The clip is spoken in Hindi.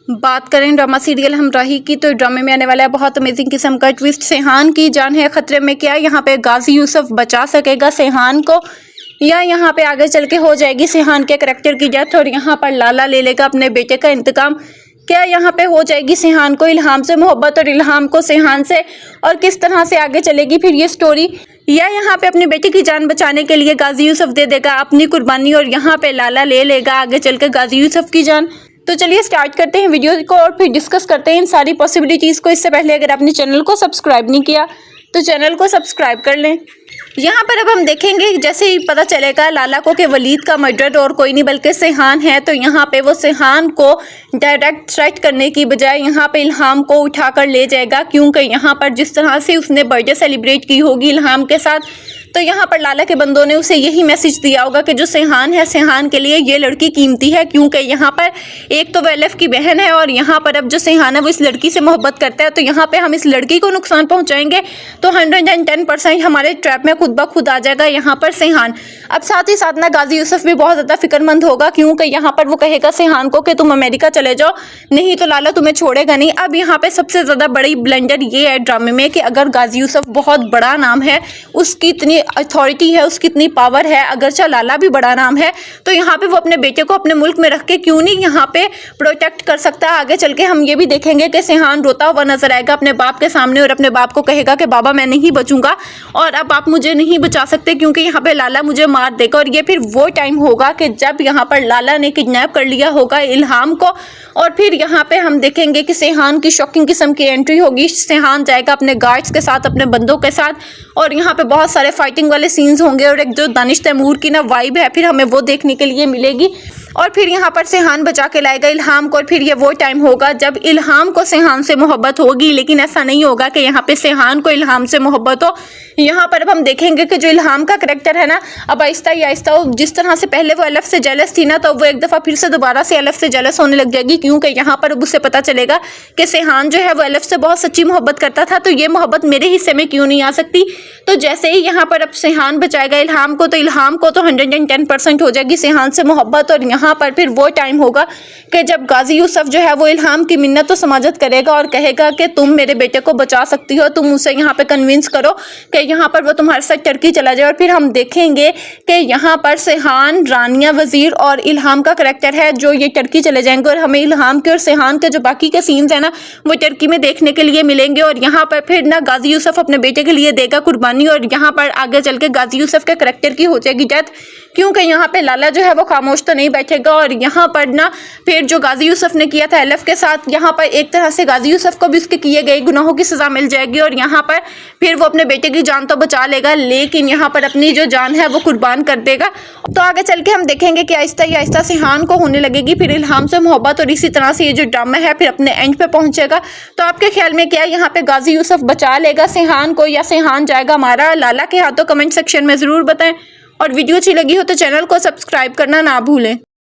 बात करें ड्रामा सीरियल हमराही की, तो ड्रामे में आने वाला है बहुत अमेजिंग किस्म का ट्विस्ट। सेहान की जान है खतरे में, क्या यहाँ पे गाजी यूसुफ बचा सकेगा सेहान को, या यहाँ पे आगे चल के हो जाएगी सेहान के करैक्टर की डेथ और यहाँ पर लाला ले लेगा अपने बेटे का इंतकाम। क्या यहाँ पे हो जाएगी सेहान को इल्हाम से मोहब्बत और इल्हाम को सेहान से, और किस तरह से आगे चलेगी फिर ये स्टोरी, या यहाँ पे अपने बेटे की जान बचाने के लिए गाजी यूसुफ दे देगा अपनी कुर्बानी और यहाँ पे लाला ले लेगा आगे चल के गाजी यूसुफ की जान। तो चलिए स्टार्ट करते हैं वीडियो को और फिर डिस्कस करते हैं इन सारी पॉसिबिलिटीज़ को। इससे पहले अगर आपने चैनल को सब्सक्राइब नहीं किया तो चैनल को सब्सक्राइब कर लें। यहाँ पर अब हम देखेंगे जैसे ही पता चलेगा लाला को कि वलीद का मर्डर और कोई नहीं बल्कि सेहान है, तो यहाँ पे वो सेहान को डायरेक्ट थ्रेट करने की बजाय यहाँ पे इल्हाम को उठा कर ले जाएगा, क्योंकि यहाँ पर जिस तरह से उसने बर्थडे सेलिब्रेट की होगी इल्हाम के साथ, तो यहाँ पर लाला के बंदों ने उसे यही मैसेज दिया होगा कि जो सेहान है सेहान के लिए ये लड़की कीमती है, क्योंकि यहाँ पर एक तो वेलफ की बहन है और यहाँ पर अब जो सेहान है वो इस लड़की से मोहब्बत करता है, तो यहाँ पे हम इस लड़की को नुकसान पहुँचाएंगे तो 110% हमारे ट्रैप में खुद ब खुद आ जाएगा यहाँ पर सेहान। अब साथ ही साथ ना गाजी यूसुफ भी बहुत ज़्यादा फिक्रमंद होगा, क्योंकि यहाँ पर वो कहेगा सेहान को कि तुम अमेरिका चले जाओ, नहीं तो लाला तुम्हें छोड़ेगा नहीं। अब यहाँ पे सबसे ज़्यादा बड़ी ब्लंडर ये है ड्रामे में कि अगर गाजी यूसुफ बहुत बड़ा नाम है, उसकी इतनी अथॉरिटी है, उसकी इतनी पावर है, अगरचा लाला भी बड़ा नाम है, तो यहाँ पे वो अपने बेटे को अपने मुल्क में रख के क्यों नहीं यहाँ पे प्रोटेक्ट कर सकता है। आगे चल के हम ये भी देखेंगे कि सेहान रोता हुआ नजर आएगा अपने बाप के सामने और अपने बाप को कहेगा कि बाबा मैं नहीं बचूंगा और अब आप मुझे नहीं बचा सकते क्योंकि यहाँ पे लाला मुझे मार देगा। और ये फिर वो टाइम होगा कि जब यहाँ पर लाला ने किडनैप कर लिया होगा इल्हाम को, और फिर यहाँ पे हम देखेंगे कि सेहान की शॉकिंग किस्म की एंट्री होगी। सेहान जाएगा अपने गार्ड्स के साथ, अपने बंदों के साथ, और यहाँ पे बहुत सारे फाइटिंग वाले सीन्स होंगे और एक जो दानिश तैमूर की ना वाइब है फिर हमें वो देखने के लिए मिलेगी। और फिर यहाँ पर सेहान बचा के लाएगा इल्हाम को, और फिर ये वो टाइम होगा जब इल्हाम को सेहान से मोहब्बत होगी, लेकिन ऐसा नहीं होगा कि यहाँ पे सेहान को इल्हाम से मोहब्बत हो। यहाँ पर अब हम देखेंगे कि जो इल्हाम का करैक्टर है ना, अब आहिस्ता ही आहिस्ता जिस तरह से पहले वो अलफ से जेलस थी ना, तो वो एक दफ़ा फिर से दोबारा से अलफ से जेलस होने लग जाएगी, क्योंकि यहाँ पर अब उसे पता चलेगा कि सेहान जो है वो अलफ से बहुत सच्ची मोहब्बत करता था, तो ये मोहब्बत मेरे हिस्से में क्यों नहीं आ सकती। तो जैसे ही यहाँ पर अब सेहान बचाएगा इल्हाम को, तो इल्हाम को तो 110% हो जाएगी सेहान से मोहब्बत। और यहाँ पर फिर वो टाइम होगा कि जब गाजी यूसुफ जो है वो इल्हाम की मिन्नत तो समाजत करेगा और कहेगा कि तुम मेरे बेटे को बचा सकती हो, तुम उसे यहाँ पे कन्विंस करो कि यहाँ पर वो तुम्हारे साथ टर्की चला जाए। और फिर हम देखेंगे कि यहाँ पर सेहान, रानिया वजीर और इल्हाम का करैक्टर है जो ये टर्की चले जाएंगे, और हमें इल्हाम के और सेहान के जो बाकी के सीन्स हैं ना वो टर्की में देखने के लिए मिलेंगे। और यहाँ पर फिर ना गाजी यूसुफ अपने बेटे के लिए देगा कुर्बानी, और यहाँ पर आगे चल के गाजी यूसुफ के करैक्टर की हो जाएगी डेथ, क्योंकि यहाँ पे लाला जो है वो खामोश तो नहीं बैठेगा। और यहाँ पर ना फिर जो गाजी यूसुफ ने किया था एलफ के साथ, यहाँ पर एक तरह से गाजी यूसुफ को भी उसके किए गए गुनाहों की सजा मिल जाएगी, और यहाँ पर फिर वो अपने बेटे की जान तो बचा लेगा, लेकिन यहाँ पर अपनी जो जान है वो कुर्बान कर देगा। तो आगे चल के हम देखेंगे कि आहिस्ता ही आहिस्ता सेहान को होने लगेगी फिर इल्हाम से मोहब्बत, और इसी तरह से ये जो ड्रामा है फिर अपने एंड पे पहुंचेगा। तो आपके ख्याल में क्या यहाँ पे गाजी यूसुफ बचा लेगा सेहान को, या सेहान जाएगा मारा लाला के हाथों? कमेंट सेक्शन में ज़रूर बताएं, और वीडियो अच्छी लगी हो तो चैनल को सब्सक्राइब करना ना भूलें।